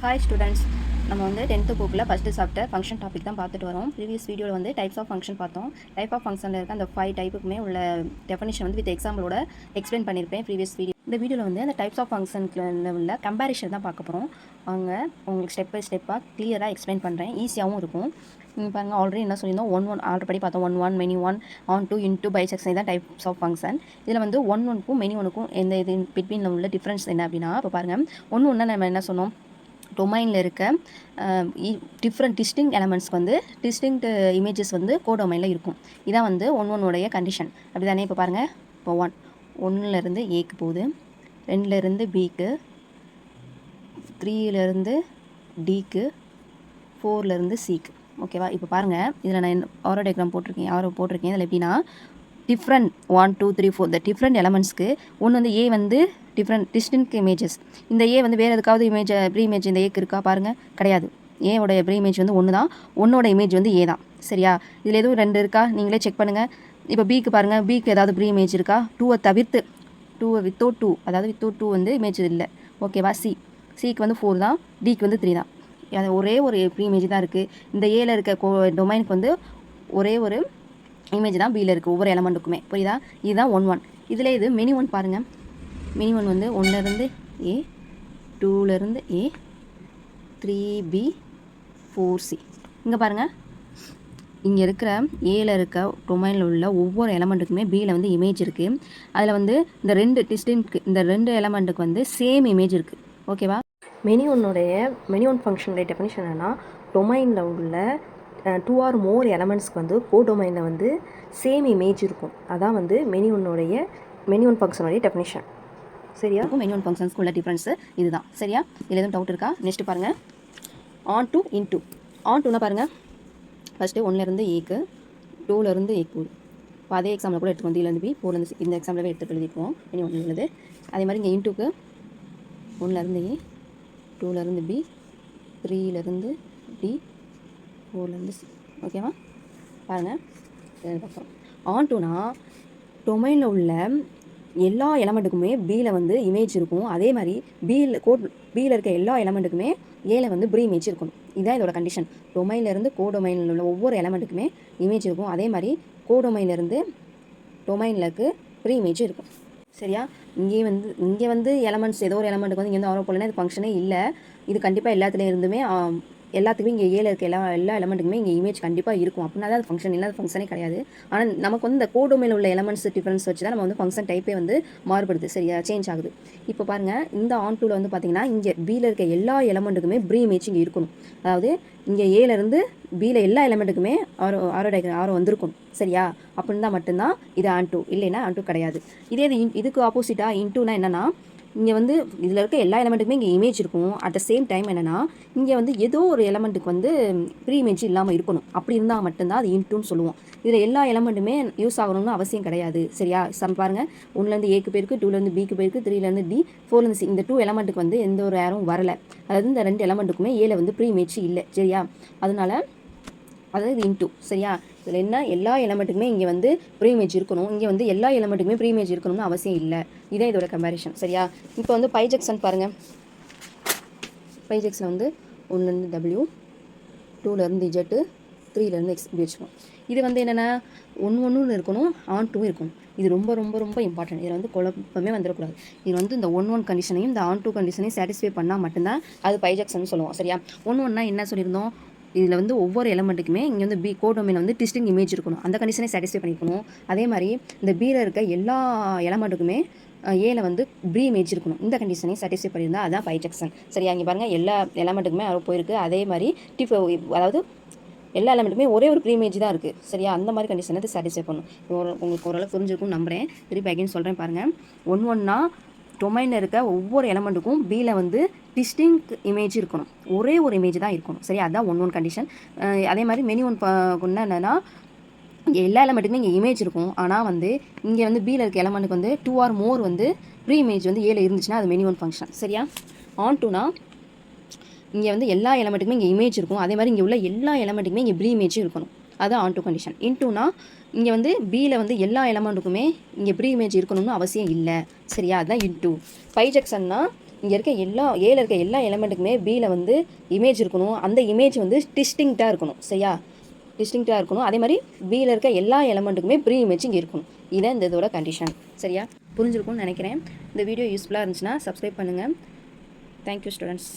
Hi students, நம்ம வந்து 10th புக்கில் ஃபஸ்ட்டு சாப்டர் ஃபங்க்ஷன் டாபிக் தான் பார்த்துட்டு வரோம். ப்ரீவியஸ் வீடியோவில் வந்து டைப்ஸ் ஆஃப் ஃபங்க்ஷன் பார்த்தோம். டைப் ஆஃப் ஃபங்க்ஷனில் இருக்க அந்த 5 டைப்புக்குமே உள்ள டெஃபனிஷன் வந்து வித் எக்ஸாம்பிளோட எக்ஸ்பிளைன் பண்ணியிருப்பேன் ப்ரீவியஸ் வீடியோ. இந்த வீடியோவில் வந்து அந்த டைப்ஸ் ஆஃப் ஃபங்க்ஷனில் உள்ள கம்பேரிஷன் தான் பார்க்க போகிறோம். அவங்க உங்களுக்கு ஸ்டெப் பை ஸ்டெப்பாக கிளியராக எக்ஸ்பிளைன் பண்ணுறேன், ஈஸியாகவும் இருக்கும். பாருங்கள், ஆல்ரெடி என்ன சொல்லியிருந்தோம், 1 ஆல்ரெடி பார்த்தோம். 1 மெனி 1 ஆன் 2 இன்டூ பைசெக்ஷன் தான் டைப்ஸ் ஆஃப் ஃபங்க்ஷன். இதில் வந்து 1க்கும் மெனி 1க்கும் எந்த இது பிட்வீனில் உள்ள டிஃப்ரென்ஸ் என்ன அப்படின்னா, இப்போ பாருங்கள், 1 நம்ம என்ன சொன்னோம், டொமைனில் இருக்க டிஃப்ரெண்ட் டிஸ்டிங்க் எலமெண்ட்ஸ்க்கு வந்து டிஸ்டிங்க்ட் இமேஜஸ் வந்து கோடொமைனில் இருக்கும். இதான் வந்து ஒன்னுடைய கண்டிஷன், அப்படி தானே? இப்போ பாருங்கள், இப்போ 1லேருந்து ஏக்கு போகுது, 2லேருந்து பிக்கு, 3லேருந்து டிக்கு, 4லேருந்து சிக்கு. ஓகேவா? இப்போ பாருங்கள், இதில் நான் ஆரோ டயக்ராம் போட்டிருக்கேன். இதில் எப்படின்னா டிஃப்ரெண்ட் 1 2 3 4 இந்த டிஃப்ரெண்ட் எலமெண்ட்ஸ்க்கு ஒன்று வந்து ஏ வந்து டிஸ்டிங்க் இமேஜஸ். இந்த ஏ வந்து வேறு எதுக்காவது ப்ரீ இமேஜ் இந்த ஏக்கு இருக்கா பாருங்கள், கிடையாது. ஏவோட ப்ரீ இமேஜ் வந்து 1 தான், ஒன்னோட இமேஜ் வந்து ஏ தான். சரியா? இதில் எதுவும் 2 இருக்கா நீங்களே செக் பண்ணுங்கள். இப்போ பிக்கு பாருங்கள், பிக்கு ஏதாவது ப்ரீ இமேஜ் இருக்கா? 2 தவிர்த்து, 2 வித்தவுட் 2, அதாவது வித்தவுட் 2 வந்து இமேஜ் இல்லை. ஓகேவா? சிக்கு வந்து 4 தான், டிக்கு வந்து 3 தான். அது ஒரே ஒரு ப்ரீ இமேஜ் தான் இருக்குது. இந்த ஏல இருக்க டொமைனுக்கு வந்து ஒரே ஒரு இமேஜ் தான் பியில் இருக்குது, ஒவ்வொரு எலமெண்ட்டுக்குமே. புரியுதா? இதுதான் 1 இதில் இது மெனி 1 பாருங்கள். மெனி 1 வந்து 1லேருந்து ஏ, 2லேருந்து ஏ, 3B, 4C. இங்கே பாருங்கள், இங்கே இருக்கிற ஏல இருக்க டொமைனில் உள்ள ஒவ்வொரு எலமெண்ட்டுக்குமே பியில் வந்து இமேஜ் இருக்குது. அதில் வந்து இந்த 2 டிஸ்டிங்க் இந்த 2 எலமெண்ட்டுக்கு வந்து சேம் இமேஜ் இருக்குது. ஓகேவா? மெனி 1 ஃபங்க்ஷனுடைய டெஃபினிஷன் என்னன்னா, டொமைனில் உள்ள 2 ஆர் மோர் எலமெண்ட்ஸ்க்கு வந்து கோடொமைனில் வந்து சேம் இமேஜ் இருக்கும். அதான் வந்து மெனி 1 ஃபங்க்ஷனுடைய டெஃபினிஷன். சரியா? மெனி 1 ஃபங்க்ஷன்ஸ்க்கு உள்ள டிஃப்ரென்ஸு இதுதான். சரியா? இதில் எதுவும் டவுட் இருக்கா? நெக்ஸ்ட் பாருங்கள், ஆன் டூ இன்டூ. ஆன் டூனா பாருங்கள், ஃபஸ்ட்டு 1லேருந்து ஏக்கு, 2லேருந்து ஏக்கு. இப்போ அதே எக்ஸாம்பிள் கூட எடுத்துக்கோம், 3லேருந்து பி, 4லேருந்து சி. இந்த எக்ஸாம்பிளவே எடுத்து எழுதிக்குவோம் மெனி 1 உள்ளது. அதே மாதிரி இங்கே இன்டூக்கு 1லேருந்து ஏ, 2லேருந்து பி, 3லேருந்து டி, 4லேருந்து சி. ஓகேவா? பாருங்கள், பார்க்குறோம். ஆன் டூனா டொமைனில் உள்ள எல்லா எலமெண்ட்டுக்குமே பியில் வந்து இமேஜ் இருக்கும். அதே மாதிரி பியில் இருக்க எல்லா எலமெண்ட்டுக்குமே ஏல வந்து ப்ரீ இமேஜ் இருக்கணும். இதுதான் இதோட கண்டிஷன். டொமைன்லேருந்து கோடொமைனில் உள்ள ஒவ்வொரு எலமெண்ட்டுக்குமே இமேஜ் இருக்கும். அதே மாதிரி கோடொமைன்லேருந்து டொமைனிலுக்கு ப்ரீ இமேஜ் இருக்கும். சரியா? இங்கே வந்து எலமெண்ட்ஸ் ஏதோ ஒரு எலமெண்ட்டுக்கு வந்து இங்கே வந்து ஆரோ போலனா இது ஃபங்க்ஷனே இல்லை. இது கண்டிப்பாக எல்லாத்துலேயும் இருந்துமே எல்லாத்துக்குமே இங்கே ஏல இருக்க எல்லா எலமெண்ட்டுக்குமே இங்கே இமேஜ் கண்டிப்பாக இருக்கும். அப்படின்னா தான் அது ஃபங்க்ஷன், இல்லாத ஃபங்க்ஷனே கிடையாது. ஆனால் நமக்கு வந்து இந்த கோடொமைனில் உள்ள எலமெண்ட்ஸ் டிஃப்ரென்ஸ் வச்சு தான் நம்ம வந்து ஃபங்க்ஷன் டைப்பே வந்து மாறுபடுது. சரியா? சேஞ்ச் ஆகுது. இப்போ பாருங்கள், இந்த ஆன் டூவில் வந்து பார்த்தீங்கன்னா இங்கே பியில் இருக்க எல்லா எலமெண்ட்டுக்குமே ப்ரீ இமேஜ் இங்கே இருக்கணும். அதாவது இங்கே ஏலேருந்து பியில் எல்லா எலமெண்ட்டுக்குமே ஆரோ வந்திருக்கணும். சரியா? அப்படின்னு தான் மட்டும்தான் இது ஆன் டூ, இல்லைன்னா ஆன் டூ கிடையாது. இதுக்கு ஆப்போசிட்டாக இன்டூனா என்னென்னா, இங்கே வந்து இதில் இருக்க எல்லா எலமெண்ட்டுக்குமே இங்கே இமேஜ் இருக்கும். அட் த சேம் டைம் என்னென்னா, இங்கே வந்து ஏதோ ஒரு எலமெண்ட்டுக்கு வந்து ப்ரீ இமேஜ் இல்லாமல் இருக்கணும். அப்படி இருந்தால் மட்டும்தான் அது இன்டூன்னு சொல்லுவோம். இதில் எல்லா எலமெண்ட்டுமே யூஸ் ஆகணும்னு அவசியம் கிடையாது. சரியா? பாருங்கள், 1லேருந்து ஏக்கு போயிருக்கு, 2லேருந்து பிக்கு போயிருக்கு, 3லேருந்து டி, 4லேருந்து சி. இந்த 2 எலமெண்ட்டுக்கு வந்து எந்த ஒரு ஏரும் வரலை. அதாவது இந்த 2 எலமெண்ட்டுக்குமே ஏல வந்து ப்ரீ இமேஜ் இல்லை. சரியா? அதாவது இது இன்டூ. சரியா? இதில் என்ன, எல்லா எலமெண்ட்டுக்குமே இங்கே வந்து ப்ரீ இமேஜ் இருக்கணும். இங்கே வந்து எல்லா எலமெண்ட்டுக்குமே ப்ரீ இமேஜ் இருக்கணும்னு அவசியம் இல்லை. இதே இதோட கம்பேரிஷன். சரியா? இப்போ வந்து பைஜெக்ஷன் பாருங்கள். பைஜெக்ஷன் வந்து 1லேருந்து டபிள்யூ, 2லேருந்து இஜெட்டு, 3லேருந்து எக்ஸ் இப்படி வச்சுக்கணும். இது வந்து என்னென்னா 1 இருக்கணும், ஆன் 2 இருக்கணும். இது ரொம்ப ரொம்ப ரொம்ப இம்பார்ட்டன்ட். இதில் வந்து குழப்பமே வந்துடக்கூடாது. இது வந்து இந்த 1 கண்டிஷனையும் இந்த ஆன் 2 கண்டிஷனையும் சாட்டிஸ்ஃபை பண்ணால் மட்டும்தான் அது பைஜெக்ஷன் சொல்லுவோம். சரியா? 1 என்ன சொல்லியிருந்தோம், இதில் வந்து ஒவ்வொரு எலமெண்ட்டுக்குமே இங்கே வந்து கோடொமைன் வந்து டிஸ்டிங் இமேஜ் இருக்கணும். அந்த கண்டிஷனை சாட்டிஸ்ஃபை பண்ணிக்கணும். அதே மாதிரி இந்த பியில் இருக்க எல்லா எலமெண்ட்டுக்குமே ஏல வந்து ப்ரீ இமேஜ் இருக்கணும். இந்த கண்டிஷனை சாட்டிஸ்ஃபை பண்ணியிருந்தால் அதுதான் பைஜெக்ஷன். சரியா? இங்கே பாருங்கள், எல்லா எலமெண்ட்டுக்குமே போயிருக்கு. அதே மாதிரி அதாவது எல்லா எலமெண்ட்டுமே ஒரே ஒரு ப்ரீ இமேஜ் தான் இருக்குது. சரியா? அந்த மாதிரி கண்டிஷனை அது சாட்டிஸ்ஃபை பண்ணும். உங்களுக்கு ஓரளவு புரிஞ்சிருக்கும்னு நம்புகிறேன். திருப்பி அகைன் சொல்கிறேன் பாருங்கள். 1 டொமைனில் இருக்க ஒவ்வொரு எலமெண்ட்டுக்கும் பியில் வந்து டிஸ்டிங்க் இமேஜ் இருக்கணும். ஒரே ஒரு இமேஜ் தான் இருக்கணும். சரி? அதுதான் 1 கண்டிஷன். அதே மாதிரி மெனி 1 என்னென்னா, இங்கே எல்லா எலமெண்ட்டுக்குமே இங்கே இமேஜ் இருக்கும். ஆனால் வந்து இங்கே வந்து பியில் இருக்க எலமெண்ட்டுக்கு வந்து 2 ஆர் மோர் வந்து ப்ரீ இமேஜ் வந்து ஏல இருந்துச்சுன்னா அது மெனி 1 ஃபங்க்ஷன். சரியா? ஆன் டூனா இங்கே வந்து எல்லா எலமெண்ட்டுக்குமே இங்கே இமேஜ் இருக்கும். அதே மாதிரி இங்கே உள்ள எல்லா எலமெண்ட்டுக்குமே இங்கே ப்ரீ இமேஜும் இருக்கணும். அதுதான் ஆன் டூ கண்டிஷன். இன்டூனா இங்கே வந்து பியில் வந்து எல்லா எலமெண்ட்டுக்குமே இங்கே ப்ரீ இமேஜ் இருக்கணும்னு அவசியம் இல்லை. சரியா? அதுதான் இன்டூ. பைஜெக்ஷன்னா இங்கே இருக்க ஏல இருக்க எல்லா எலமெண்ட்டுக்குமே பியில் வந்து இமேஜ் இருக்கணும். அந்த இமேஜ் வந்து டிஸ்டிங்க்டாக இருக்கணும். சரியா, டிஸ்டிங்க்டாக இருக்கணும். அதே மாதிரி பியில் இருக்க எல்லா எலமெண்ட்டுக்குமே ப்ரீ இமேஜ் இங்கே இருக்கணும். இதான் இந்த இதோட கண்டிஷன். சரியா, புரிஞ்சிருக்கும்னு நினைக்கிறேன். இந்த வீடியோ யூஸ்ஃபுல்லாக இருந்துச்சுன்னா சப்ஸ்கிரைப் பண்ணுங்கள். Thank you students.